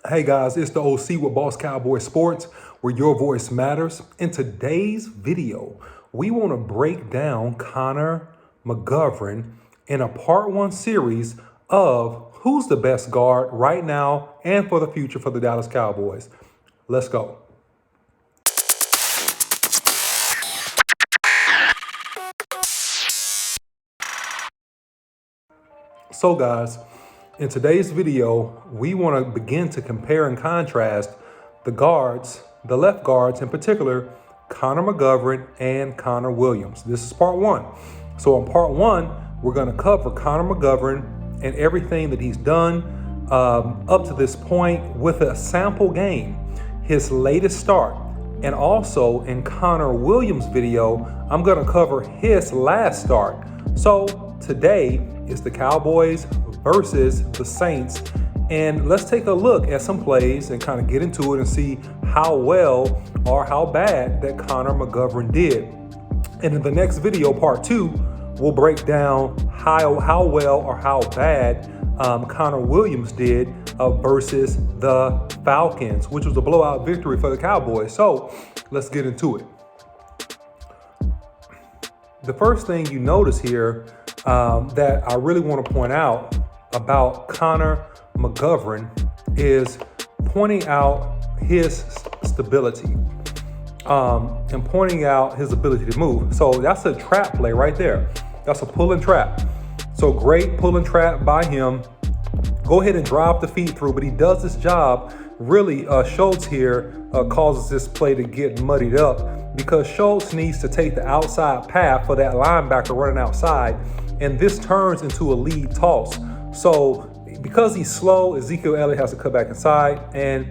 Hey guys, it's the OC with Boss Cowboy Sports, where your voice matters. In today's video, we want to break down Connor McGovern in a part one series of who's the best guard right now and for the future for the Dallas Cowboys. Let's go. So guys, in today's video, we want to begin to compare and contrast the guards, the left guards in particular, Connor McGovern and Connor Williams. This is part one. So in part one, we're going to cover Connor McGovern and everything that he's done up to this point with a sample game, his latest start. And also in Connor Williams' video, I'm going to cover his last start. So today is the Cowboys versus the Saints. And let's take a look at some plays and kind of get into it and see how well or how bad that Connor McGovern did. And in the next video, part two, we'll break down how well or how bad Connor Williams did versus the Falcons, which was a blowout victory for the Cowboys. So let's get into it. The first thing you notice here that I really want to point out about Connor McGovern is pointing out his stability and pointing out his ability to move. So that's a trap play right there. That's a pull and trap. So great pull and trap by him. Go ahead and drive the feet through, but he does this job. Really, Schultz here causes this play to get muddied up because Schultz needs to take the outside path for that linebacker running outside, and this turns into a lead toss. So because he's slow, Ezekiel Elliott has to cut back inside, and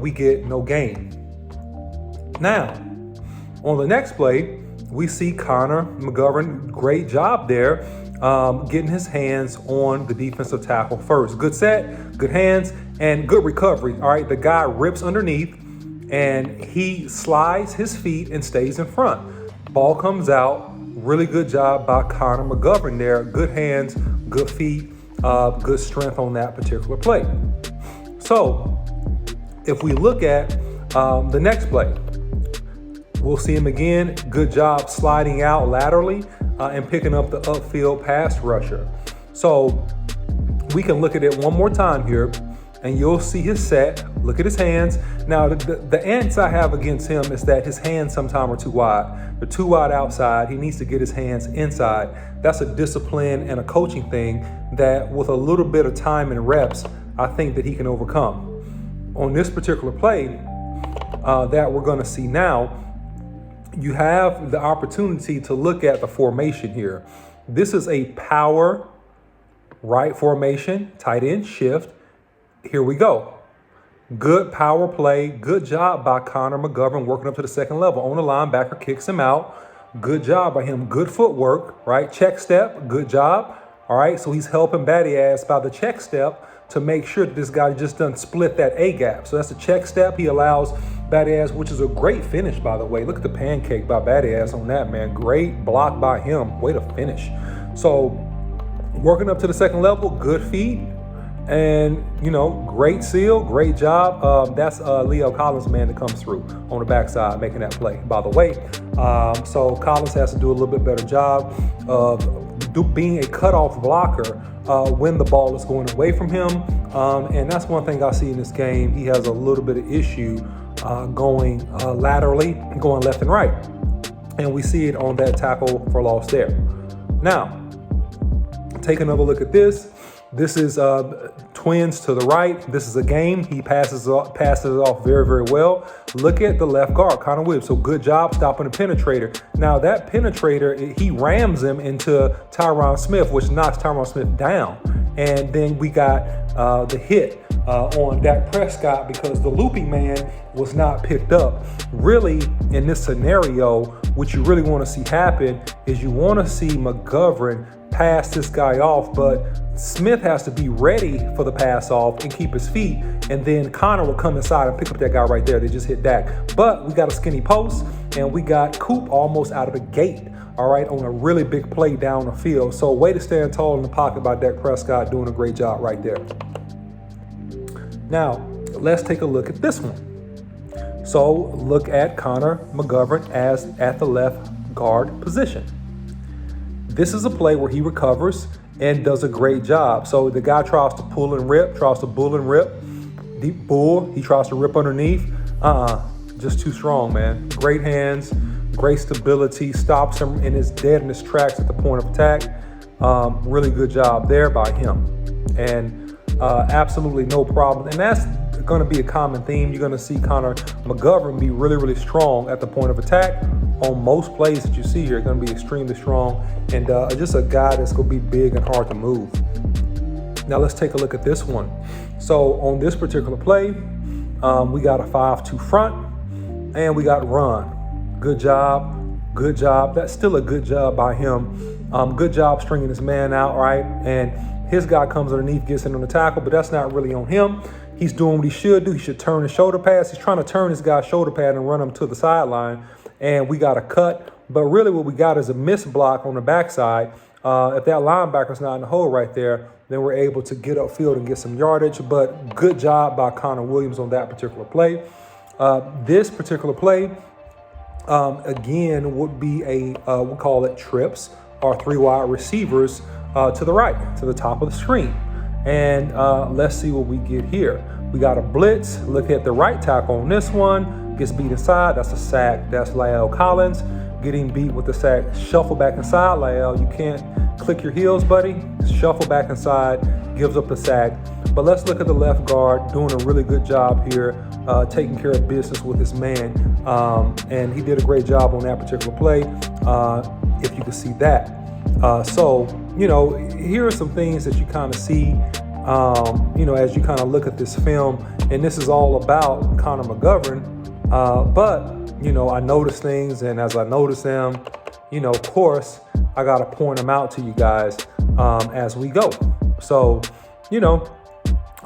we get no gain. Now, on the next play, we see Connor McGovern, great job there, getting his hands on the defensive tackle first. Good set, good hands, and good recovery. All right, the guy rips underneath, and he slides his feet and stays in front. Ball comes out. Really good job by Connor McGovern there. Good hands, good feet, good strength on that particular play. So if we look at the next play, we'll see him again. Good job sliding out laterally and picking up the upfield pass rusher. So we can look at it one more time here, and you'll see his set. Look at his hands. Now, the ants I have against him is that his hands sometimes are too wide. They're too wide outside. He needs to get his hands inside. That's a discipline and a coaching thing that with a little bit of time and reps, I think that he can overcome. On this particular play that we're going to see now, you have the opportunity to look at the formation here. This is a power right formation, tight end shift. Here we go. Good power play. Good job by Connor McGovern working up to the second level. On the linebacker, kicks him out. Good job by him. Good footwork, right? Check step. Good job. All right, so he's helping Batty Ass by the check step to make sure that this guy just doesn't split that A gap. So that's a check step. He allows Batty Ass, which is a great finish, by the way. Look at the pancake by Batty Ass on that, man. Great block by him. Way to finish. So working up to the second level, good feet. And, great seal, great job. That's Leo Collins, man, that comes through on the backside making that play, by the way. So Collins has to do a little bit better job of being a cutoff blocker when the ball is going away from him. And that's one thing I see in this game. He has a little bit of issue going laterally, going left and right. And we see it on that tackle for loss there. Now, take another look at this. This is twins to the right. This is a game. He passes it off very, very well. Look at the left guard, Connor Williams. So good job stopping the penetrator. Now that penetrator, he rams him into Tyron Smith, which knocks Tyron Smith down. And then we got the hit on Dak Prescott because the looping man was not picked up. Really, in this scenario, what you really want to see happen is you want to see McGovern pass this guy off, but Smith has to be ready for the pass off and keep his feet, and then Connor will come inside and pick up that guy right there. They just hit Dak. But we got a skinny post, and we got Coop almost out of the gate, all right, on a really big play down the field. So way to stand tall in the pocket by Dak Prescott, doing a great job right there. Now, let's take a look at this one. So look at Connor McGovern at the left guard position. This is a play where he recovers and does a great job. So the guy tries to pull and rip, tries to bull and rip. Deep bull, he tries to rip underneath. Just too strong, man. Great hands, great stability, stops him and is dead in his tracks at the point of attack. Really good job there by him. And absolutely no problem. And that's going to be a common theme. You're going to see Connor McGovern be really, really strong at the point of attack. On most plays that you see here, going to be extremely strong, and just a guy that's going to be big and hard to move. Now let's take a look at this one. So on this particular play, we got a 5-2 front, and we got run. Good job, good job. That's still a good job by him. Good job stringing his man out, right? And his guy comes underneath, gets in on the tackle, but that's not really on him. He's doing what he should do. He should turn his shoulder pass. He's trying to turn his guy's shoulder pad and run him to the sideline. And we got a cut. But really what we got is a missed block on the backside. If that linebacker's not in the hole right there, then we're able to get upfield and get some yardage. But good job by Connor Williams on that particular play. This particular play, again, would be we call it trips, or 3 wide receivers to the right, to the top of the screen. And let's see what we get here. We got a blitz. Look at the right tackle on this one. Gets beat inside. That's a sack. That's La'el Collins getting beat with the sack. Shuffle back inside, La'el. You can't click your heels, buddy. Shuffle back inside. Gives up the sack. But let's look at the left guard doing a really good job here, taking care of business with his man. And he did a great job on that particular play, if you can see that. So, here are some things that you kind of see, as you kind of look at this film. And this is all about Connor McGovern. But I notice things, and as I notice them, of course, I got to point them out to you guys as we go. So,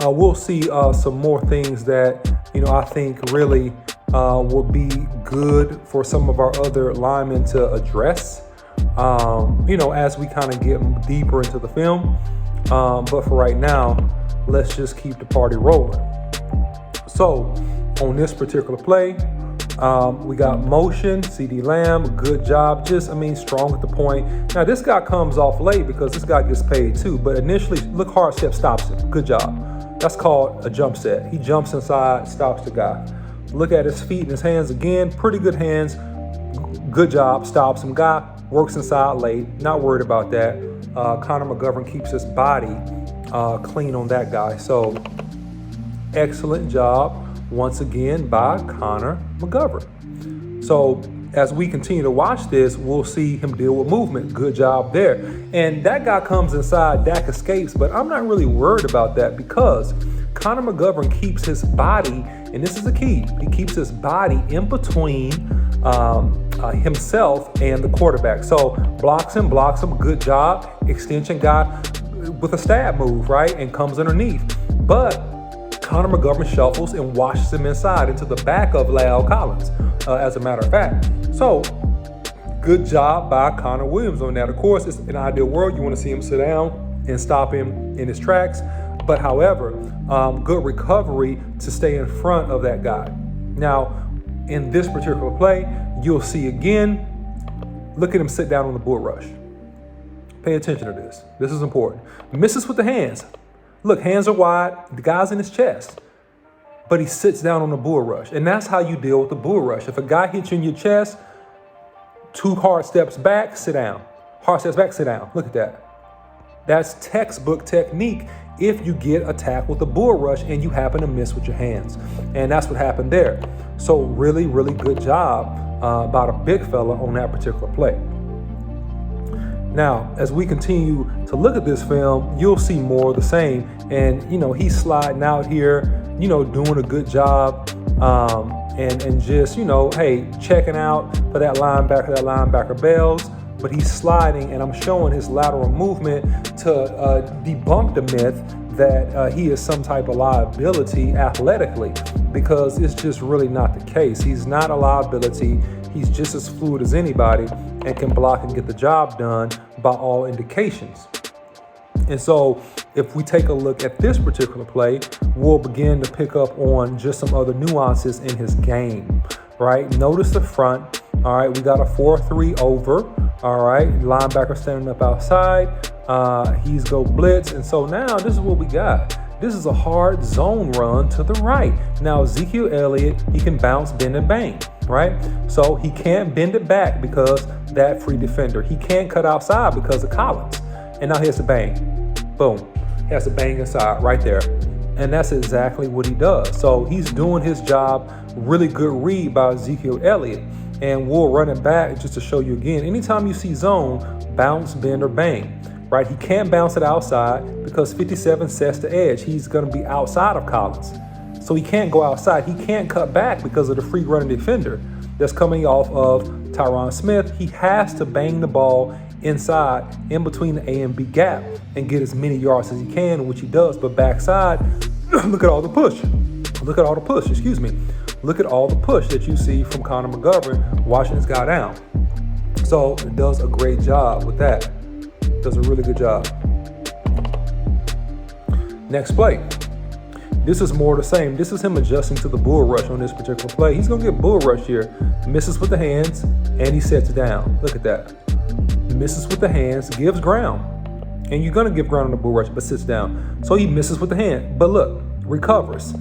we'll see some more things that, I think really will be good for some of our other linemen to address, as we kind of get deeper into the film. But for right now, let's just keep the party rolling. So on this particular play, we got motion, CD Lamb, good job. Strong at the point. Now this guy comes off late because this guy gets paid too, but initially, look, hard step stops him. Good job. That's called a jump set. He jumps inside, stops the guy. Look at his feet and his hands again. Pretty good hands. Good job, stops him. Guy works inside late. Not worried about that. Connor McGovern keeps his body clean on that guy. So excellent job once again by Connor McGovern. So as we continue to watch this, we'll see him deal with movement. Good job there. And that guy comes inside, Dak escapes, but I'm not really worried about that because Connor McGovern keeps his body, and this is the key, he keeps his body in between himself and the quarterback. So blocks him, good job. Extension guy with a stab move, right? And comes underneath. But Connor McGovern shuffles and washes him inside into the back of La'el Collins, as a matter of fact. So good job by Connor Williams on that. Of course, it's an ideal world. You want to see him sit down and stop him in his tracks. But however, good recovery to stay in front of that guy. Now, in this particular play, you'll see again, look at him sit down on the bull rush. Pay attention to this. This is important. Misses with the hands. Look, hands are wide. The guy's in his chest. But he sits down on the bull rush. And that's how you deal with the bull rush. If a guy hits you in your chest, 2 hard steps back, sit down. Hard steps back, sit down. Look at that. That's textbook technique if you get attacked with a bull rush and you happen to miss with your hands. And that's what happened there. So really, really good job by the big fella on that particular play. Now, as we continue to look at this film, you'll see more of the same. And, he's sliding out here, doing a good job. And just, hey, checking out for that linebacker bails. But he's sliding, and I'm showing his lateral movement to debunk the myth that he is some type of liability athletically, because it's just really not the case. He's not a liability. He's just as fluid as anybody and can block and get the job done by all indications. And so if we take a look at this particular play, we'll begin to pick up on just some other nuances in his game, right? Notice the front. All right, we got a 4-3 over. All right, linebacker standing up outside. He's go blitz. And so now this is what we got. This is a hard zone run to the right. Now, Ezekiel Elliott, he can bounce, bend, and bang, right? So he can't bend it back because that free defender. He can't cut outside because of Collins. And now he has to bang. Boom. He has to bang inside right there. And that's exactly what he does. So he's doing his job. Really good read by Ezekiel Elliott. And we'll run it back just to show you again. Anytime you see zone, bounce, bend, or bang. Right, he can't bounce it outside because 57 sets the edge. He's going to be outside of Collins. So he can't go outside. He can't cut back because of the free running defender that's coming off of Tyron Smith. He has to bang the ball inside in between the A and B gap and get as many yards as he can, which he does. But backside, look at all the push. Look at all the push, excuse me. Look at all the push that you see from Connor McGovern watching this guy down. So it does a great job with that. Does a really good job. Next play. This is more the same. This is him adjusting to the bull rush on this particular play. He's going to get bull rush here. Misses with the hands, and he sets down. Look at that. Misses with the hands, gives ground. And you're going to give ground on the bull rush, but sits down. So he misses with the hand. But look, recovers,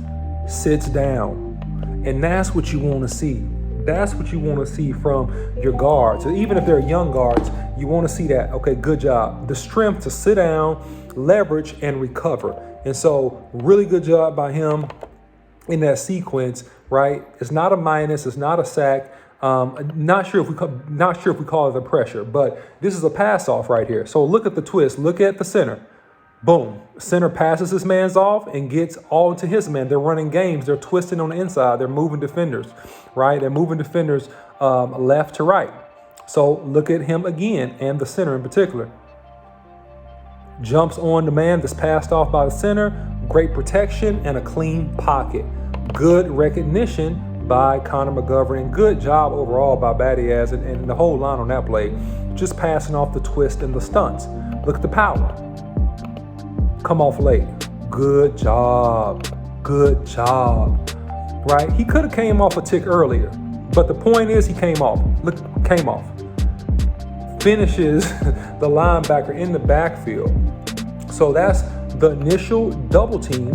sits down. And that's what you want to see. That's what you want to see from your guards. Even if they're young guards, you want to see that. Okay, good job. The strength to sit down, leverage, and recover. And so really good job by him in that sequence, right? It's not a minus. It's not a sack. Not sure if we call it a pressure, but this is a pass off right here. So look at the twist. Look at the center. Boom. Center passes his man's off and gets all to his man. They're running games. They're twisting on the inside. They're moving defenders, right? They're moving defenders left to right. So look at him again, and the center in particular. Jumps on the man that's passed off by the center. Great protection and a clean pocket. Good recognition by Connor McGovern. And good job overall by Badiaz and the whole line on that play. Just passing off the twist and the stunts. Look at the power. Come off late. Good job. Good job. Right? He could have came off a tick earlier, but the point is he came off. Look, came off. Finishes the linebacker in the backfield. So that's the initial double team,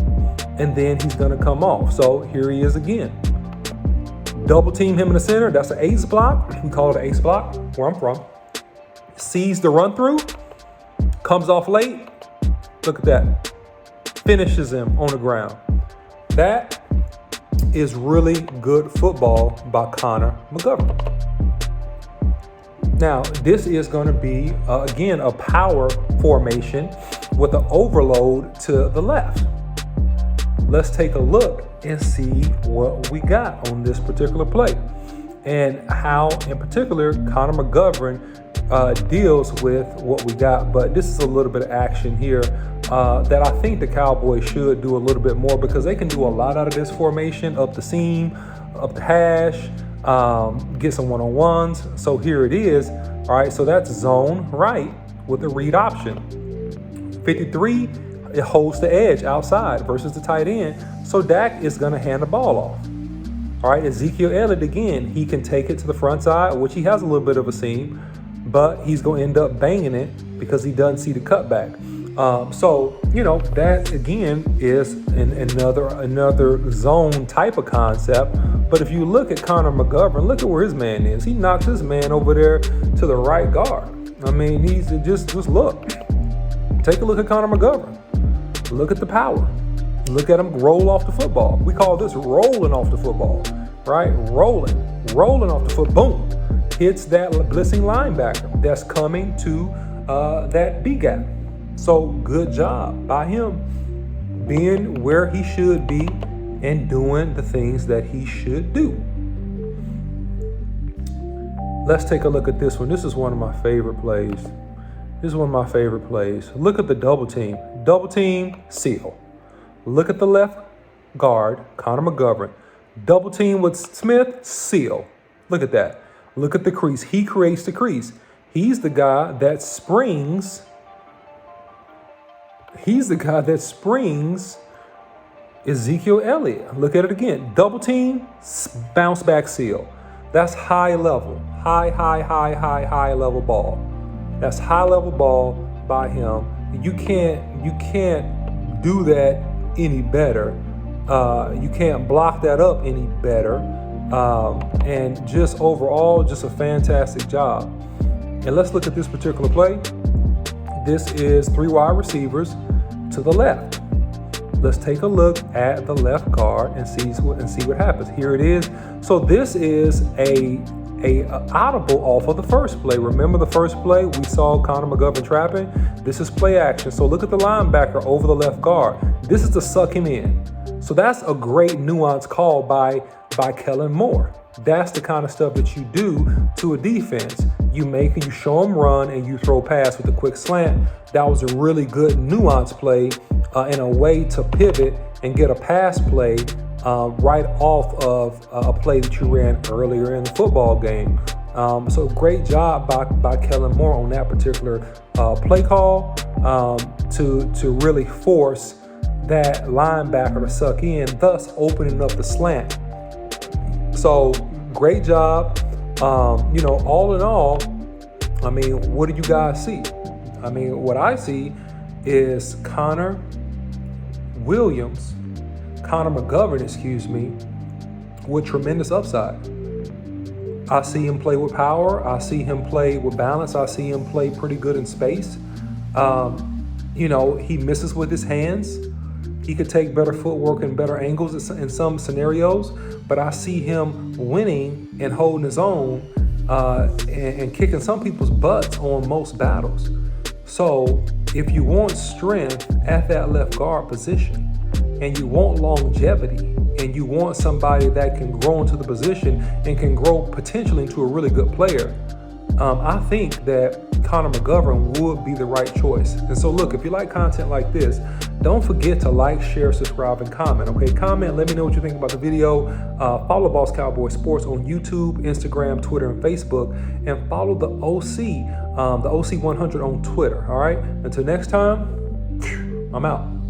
and then he's going to come off. So here he is again. Double team him in the center. That's an ace block. We call it an ace block where I'm from. Sees the run through. Comes off late. Look at that. Finishes him on the ground. That is really good football by Connor McGovern. Now, this is going to be, again, a power formation with an overload to the left. Let's take a look and see what we got on this particular play and how, in particular, Connor McGovern deals with what we got. But this is a little bit of action here that I think the Cowboys should do a little bit more, because they can do a lot out of this formation, up the seam, up the hash, get some one-on-ones. So here it is. All right, so that's zone right with a read option. 53, it holds the edge outside versus the tight end. So Dak is going to hand the ball off. All right, Ezekiel Elliott, again, he can take it to the front side, which he has a little bit of a seam, but he's going to end up banging it because he doesn't see the cutback. So, you know, that again is another zone type of concept. But if you look at Connor McGovern, look at where his man is. He knocks his man over there to the right guard. I mean, he's just look. Take a look at Connor McGovern. Look at the power. Look at him roll off the football. We call this rolling off the football, right? Rolling off the foot. Boom. Hits that blitzing linebacker that's coming to that B gap. So good job by him being where he should be and doing the things that he should do. Let's take a look at this one. This is one of my favorite plays. Look at the double team. Double team, seal. Look at the left guard, Connor McGovern. Double team with Smith, seal. Look at that. Look at the crease. He creates the crease. He's the guy that springs He's the guy that springs Ezekiel Elliott. Look at it again. Double team, bounce back seal. That's high level, high level ball. That's high level ball by him. You can't do that any better. You can't block that up any better. And just overall, just a fantastic job. And let's look at this particular play. This is 3 wide receivers to the left. Let's take a look at the left guard and see what happens. Here it is. So this is a audible off of the first play. Remember the first play we saw Connor McGovern trapping? This is play action. So look at the linebacker over the left guard. This is to suck him in. So that's a great nuance call by Kellen Moore. That's the kind of stuff that you do to a defense. You show them run and you throw pass with a quick slant. That was a really good nuance play and a way to pivot and get a pass play right off of a play that you ran earlier in the football game. So great job by Kellen Moore on that particular play call to really force that linebacker to suck in, thus opening up the slant. So great job. All in all, I mean, what do you guys see? I mean, what I see is Connor McGovern, with tremendous upside. I see him play with power. I see him play with balance. I see him play pretty good in space. He misses with his hands. He could take better footwork and better angles in some scenarios, but I see him winning and holding his own and kicking some people's butts on most battles. So if you want strength at that left guard position and you want longevity and you want somebody that can grow into the position and can grow potentially into a really good player, I think that Connor McGovern would be the right choice. And so look, if you like content like this, don't forget to like, share, subscribe, and comment. Okay, comment, let me know what you think about the video. Follow Boss Cowboy Sports on YouTube, Instagram, Twitter, and Facebook. And follow the OC 100 on Twitter. All right, until next time, I'm out.